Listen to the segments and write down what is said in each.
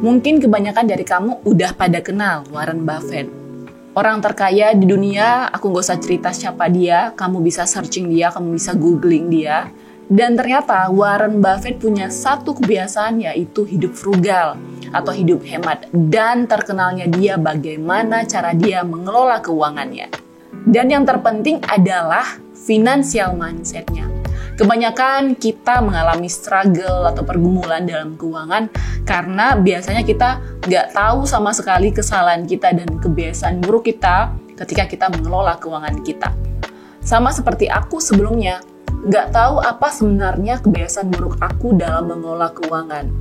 Mungkin kebanyakan dari kamu udah pada kenal Warren Buffett. Orang terkaya di dunia, aku gak usah cerita siapa dia, kamu bisa searching dia, kamu bisa googling dia. Dan ternyata Warren Buffett punya satu kebiasaan, yaitu hidup frugal atau hidup hemat. Dan terkenalnya dia bagaimana cara dia mengelola keuangannya. Dan yang terpenting adalah financial mindset-nya. Kebanyakan kita mengalami struggle atau pergumulan dalam keuangan karena biasanya kita nggak tahu sama sekali kesalahan kita dan kebiasaan buruk kita ketika kita mengelola keuangan kita. Sama seperti aku sebelumnya, nggak tahu apa sebenarnya kebiasaan buruk aku dalam mengelola keuangan.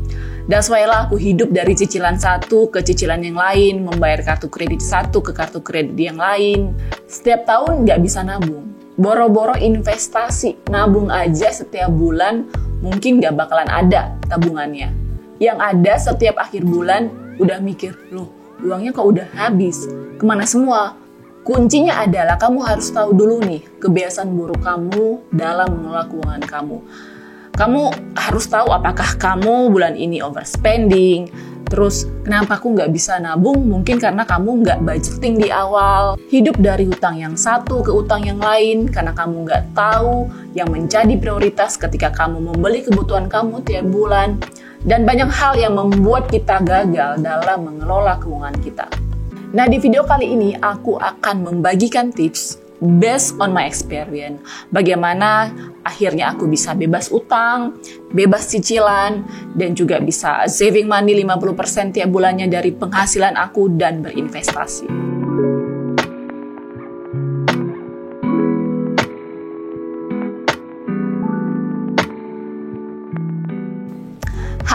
That's why lah aku hidup dari cicilan satu ke cicilan yang lain, membayar kartu kredit satu ke kartu kredit yang lain. Setiap tahun nggak bisa nabung. Boro-boro investasi, nabung aja setiap bulan mungkin gak bakalan ada tabungannya. Yang ada setiap akhir bulan udah mikir, loh uangnya kok udah habis, kemana semua? Kuncinya adalah kamu harus tahu dulu nih kebiasaan buruk kamu dalam mengelola keuangan kamu. Kamu harus tahu apakah kamu bulan ini overspending. Terus, kenapa aku nggak bisa nabung? Mungkin karena kamu nggak budgeting di awal. Hidup dari hutang yang satu ke hutang yang lain, karena kamu nggak tahu yang menjadi prioritas ketika kamu membeli kebutuhan kamu tiap bulan. Dan banyak hal yang membuat kita gagal dalam mengelola keuangan kita. Nah, di video kali ini aku akan membagikan tips based on my experience. Bagaimana akhirnya aku bisa bebas utang, bebas cicilan, dan juga bisa saving money 50% tiap bulannya dari penghasilan aku dan berinvestasi.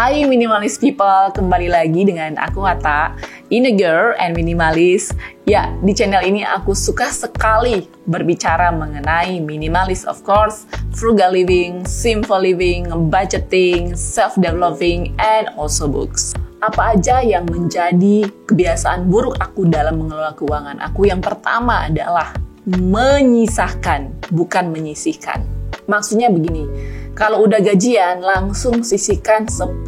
Hai minimalist people, kembali lagi dengan aku Atta, in a girl and minimalist. Ya, di channel ini aku suka sekali berbicara mengenai minimalist of course, frugal living, simple living, budgeting, self-developing, and also books. Apa aja yang menjadi kebiasaan buruk aku dalam mengelola keuangan aku? Yang pertama adalah menyisahkan, bukan menyisihkan. Maksudnya begini, kalau udah gajian, langsung sisihkan 10%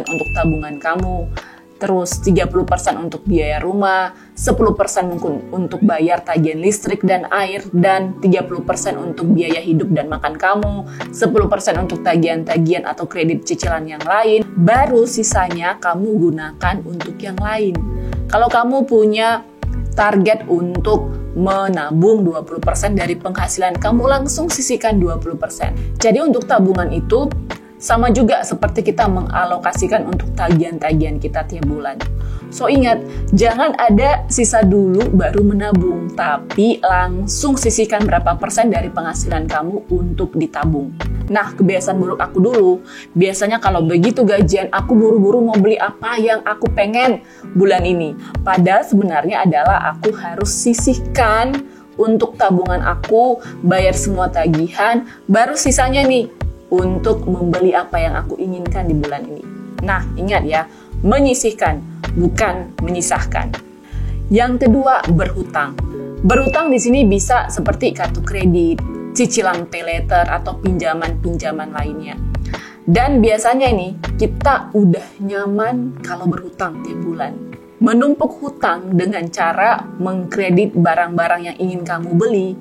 untuk tabungan kamu, terus 30% untuk biaya rumah, 10% mungkin untuk bayar tagihan listrik dan air, dan 30% untuk biaya hidup dan makan kamu, 10% untuk tagihan-tagihan atau kredit cicilan yang lain, baru sisanya kamu gunakan untuk yang lain. Kalau kamu punya target untuk menabung 20% dari penghasilan, kamu langsung sisihkan 20%. Jadi untuk tabungan itu sama juga seperti kita mengalokasikan untuk tagihan-tagihan kita tiap bulan. So ingat, jangan ada sisa dulu baru menabung, tapi langsung sisihkan berapa persen dari penghasilan kamu untuk ditabung. Nah, kebiasaan buruk aku dulu, biasanya kalau begitu gajian, aku buru-buru mau beli apa yang aku pengen bulan ini. Padahal sebenarnya adalah aku harus sisihkan untuk tabungan aku, bayar semua tagihan, baru sisanya nih untuk membeli apa yang aku inginkan di bulan ini. Nah, ingat ya, menyisihkan, bukan menyisahkan. Yang kedua, berhutang. Berhutang di sini bisa seperti kartu kredit, cicilan pay later, atau pinjaman-pinjaman lainnya. Dan biasanya ini, kita udah nyaman kalau berhutang tiap bulan. Menumpuk hutang dengan cara mengkredit barang-barang yang ingin kamu beli,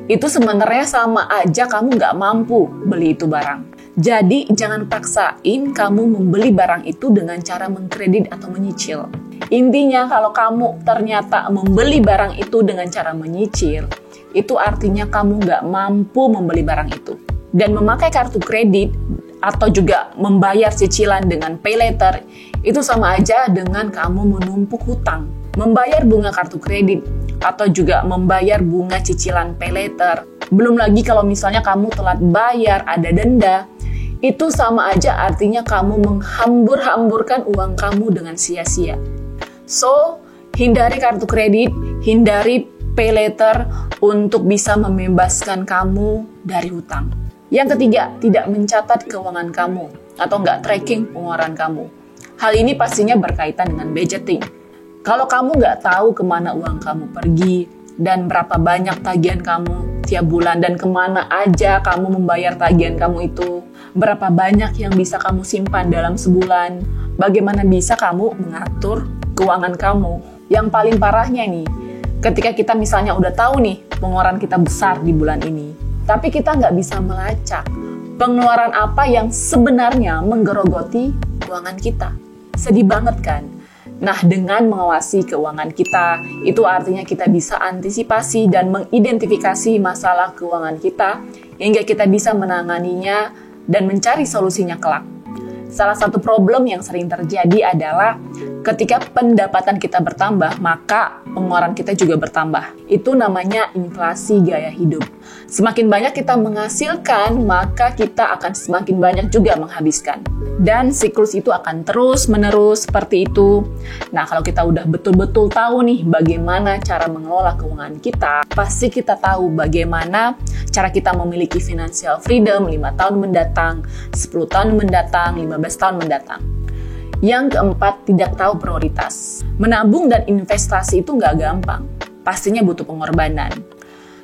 itu sebenarnya sama aja kamu nggak mampu beli itu barang. Jadi jangan paksain kamu membeli barang itu dengan cara mengkredit atau menyicil. Intinya kalau kamu ternyata membeli barang itu dengan cara menyicil, itu artinya kamu nggak mampu membeli barang itu. Dan memakai kartu kredit atau juga membayar cicilan dengan pay later, itu sama aja dengan kamu menumpuk hutang. Membayar bunga kartu kredit atau juga membayar bunga cicilan pay later. Belum lagi kalau misalnya kamu telat bayar, ada denda, itu sama aja artinya kamu menghambur-hamburkan uang kamu dengan sia-sia. So, hindari kartu kredit, hindari pay later untuk bisa membebaskan kamu dari hutang. Yang ketiga, tidak mencatat keuangan kamu atau nggak tracking pengeluaran kamu. Hal ini pastinya berkaitan dengan budgeting. Kalau kamu nggak tahu kemana uang kamu pergi dan berapa banyak tagihan kamu tiap bulan dan kemana aja kamu membayar tagihan kamu itu, berapa banyak yang bisa kamu simpan dalam sebulan, bagaimana bisa kamu mengatur keuangan kamu. Yang paling parahnya nih, ketika kita misalnya udah tahu nih pengeluaran kita besar di bulan ini, tapi kita nggak bisa melacak pengeluaran apa yang sebenarnya menggerogoti keuangan kita. Sedih banget kan? Nah, dengan mengawasi keuangan kita, itu artinya kita bisa antisipasi dan mengidentifikasi masalah keuangan kita, hingga kita bisa menanganinya dan mencari solusinya kelak. Salah satu problem yang sering terjadi adalah ketika pendapatan kita bertambah, maka pengeluaran kita juga bertambah. Itu namanya inflasi gaya hidup. Semakin banyak kita menghasilkan, maka kita akan semakin banyak juga menghabiskan. Dan siklus itu akan terus-menerus seperti itu. Nah, kalau kita udah betul-betul tahu nih bagaimana cara mengelola keuangan kita, pasti kita tahu bagaimana cara kita memiliki financial freedom 5 tahun mendatang, 10 tahun mendatang, 15 tahun mendatang. Yang keempat, tidak tahu prioritas. Menabung dan investasi itu nggak gampang. Pastinya butuh pengorbanan.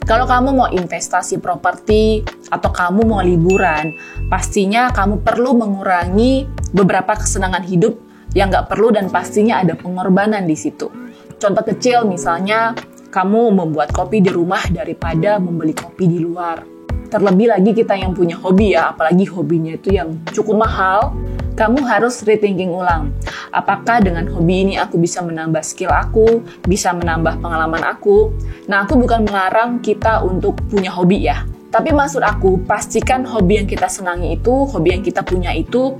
Kalau kamu mau investasi properti atau kamu mau liburan, pastinya kamu perlu mengurangi beberapa kesenangan hidup yang nggak perlu dan pastinya ada pengorbanan di situ. Contoh kecil misalnya, kamu membuat kopi di rumah daripada membeli kopi di luar. Terlebih lagi kita yang punya hobi ya, apalagi hobinya itu yang cukup mahal, kamu harus rethinking ulang. Apakah dengan hobi ini aku bisa menambah skill aku, bisa menambah pengalaman aku? Nah, aku bukan melarang kita untuk punya hobi ya. Tapi maksud aku, pastikan hobi yang kita senangi itu, hobi yang kita punya itu,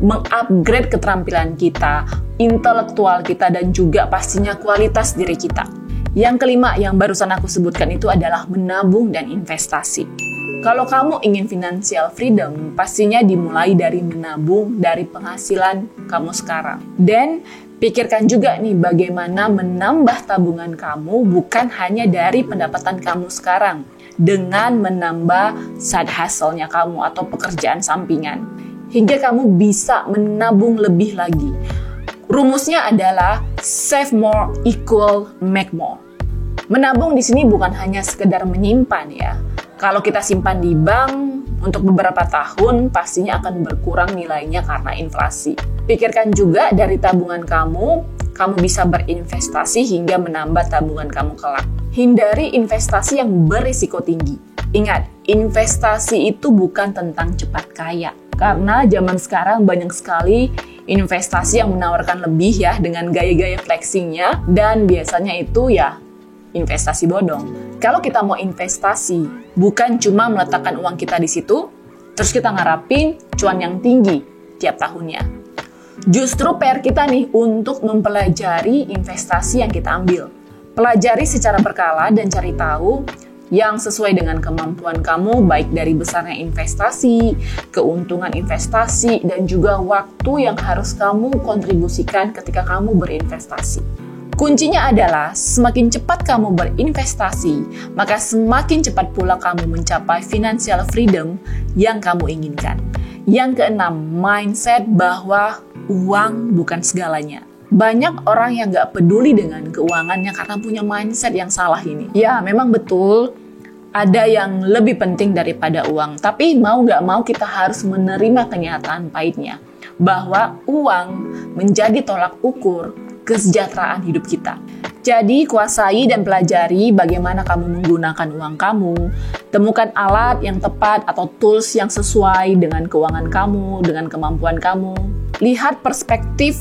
mengupgrade keterampilan kita, intelektual kita, dan juga pastinya kualitas diri kita. Yang kelima, yang barusan aku sebutkan itu adalah menabung dan investasi. Kalau kamu ingin financial freedom, pastinya dimulai dari menabung dari penghasilan kamu sekarang. Dan pikirkan juga nih bagaimana menambah tabungan kamu bukan hanya dari pendapatan kamu sekarang, dengan menambah side hustle-nya kamu atau pekerjaan sampingan, hingga kamu bisa menabung lebih lagi. Rumusnya adalah save more equal make more. Menabung di sini bukan hanya sekedar menyimpan ya. Kalau kita simpan di bank untuk beberapa tahun, pastinya akan berkurang nilainya karena inflasi. Pikirkan juga dari tabungan kamu bisa berinvestasi hingga menambah tabungan kamu kelak. Hindari investasi yang berisiko tinggi. Ingat, investasi itu bukan tentang cepat kaya. Karena zaman sekarang banyak sekali investasi yang menawarkan lebih ya dengan gaya-gaya flexingnya, dan biasanya itu ya investasi bodong. Kalau kita mau investasi, bukan cuma meletakkan uang kita di situ, terus kita ngarapin cuan yang tinggi tiap tahunnya. Justru PR kita nih untuk mempelajari investasi yang kita ambil. Pelajari secara berkala dan cari tahu yang sesuai dengan kemampuan kamu, baik dari besarnya investasi, keuntungan investasi, dan juga waktu yang harus kamu kontribusikan ketika kamu berinvestasi. Kuncinya adalah semakin cepat kamu berinvestasi, maka semakin cepat pula kamu mencapai financial freedom yang kamu inginkan. Yang keenam, mindset bahwa uang bukan segalanya. Banyak orang yang gak peduli dengan keuangannya karena punya mindset yang salah ini. Ya, memang betul, ada yang lebih penting daripada uang. Tapi mau gak mau kita harus menerima kenyataan pahitnya, bahwa uang menjadi tolak ukur kesejahteraan hidup kita. Jadi, kuasai dan pelajari bagaimana kamu menggunakan uang kamu. Temukan alat yang tepat atau tools yang sesuai dengan keuangan kamu, dengan kemampuan kamu. Lihat perspektif,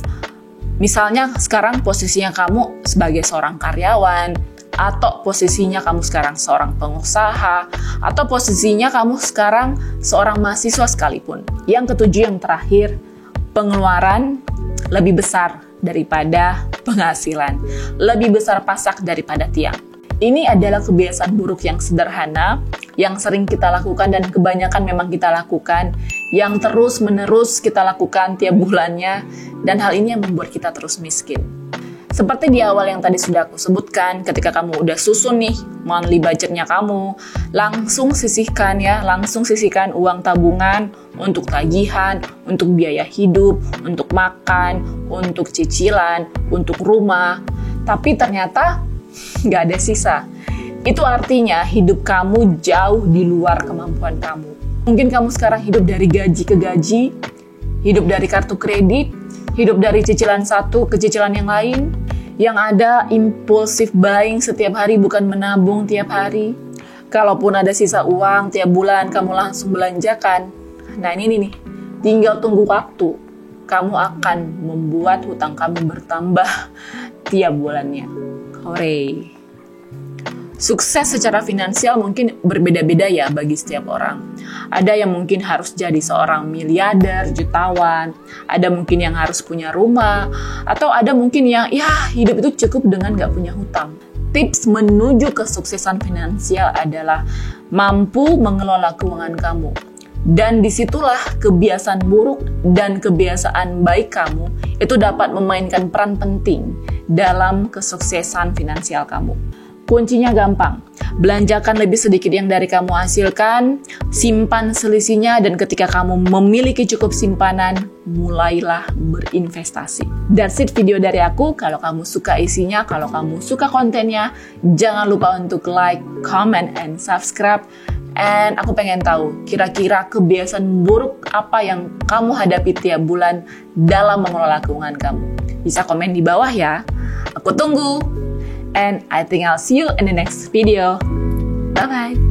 misalnya sekarang posisinya kamu sebagai seorang karyawan, atau posisinya kamu sekarang seorang pengusaha, atau posisinya kamu sekarang seorang mahasiswa sekalipun. Yang ketujuh, yang terakhir, pengeluaran lebih besar daripada penghasilan, lebih besar pasak daripada tiang. Ini adalah kebiasaan buruk yang sederhana, yang sering kita lakukan dan kebanyakan memang kita lakukan, yang terus-menerus kita lakukan tiap bulannya, dan hal ini yang membuat kita terus miskin. Seperti di awal yang tadi sudah aku sebutkan, ketika kamu udah susun nih monthly budgetnya kamu, langsung sisihkan uang tabungan untuk tagihan, untuk biaya hidup, untuk makan, untuk cicilan, untuk rumah. Tapi ternyata nggak ada sisa. Itu artinya hidup kamu jauh di luar kemampuan kamu. Mungkin kamu sekarang hidup dari gaji ke gaji, hidup dari kartu kredit, hidup dari cicilan satu ke cicilan yang lain, yang ada impulsive buying setiap hari bukan menabung tiap hari. Kalaupun ada sisa uang tiap bulan kamu langsung belanjakan. Nah ini nih, tinggal tunggu waktu. Kamu akan membuat hutang kamu bertambah tiap bulannya. Hore. Sukses secara finansial mungkin berbeda-beda ya bagi setiap orang. Ada yang mungkin harus jadi seorang miliarder, jutawan. Ada mungkin yang harus punya rumah. Atau ada mungkin yang hidup itu cukup dengan gak punya hutang. Tips menuju kesuksesan finansial adalah mampu mengelola keuangan kamu. Dan disitulah kebiasaan buruk dan kebiasaan baik kamu itu dapat memainkan peran penting dalam kesuksesan finansial kamu. Kuncinya gampang, belanjakan lebih sedikit yang dari kamu hasilkan, simpan selisihnya, dan ketika kamu memiliki cukup simpanan, mulailah berinvestasi. That's it video dari aku. Kalau kamu suka isinya, kalau kamu suka kontennya, jangan lupa untuk like, comment, and subscribe. And aku pengen tahu, kira-kira kebiasaan buruk apa yang kamu hadapi tiap bulan dalam mengelola keuangan kamu. Bisa komen di bawah ya. Aku tunggu. And I think I'll see you in the next video. Bye-bye.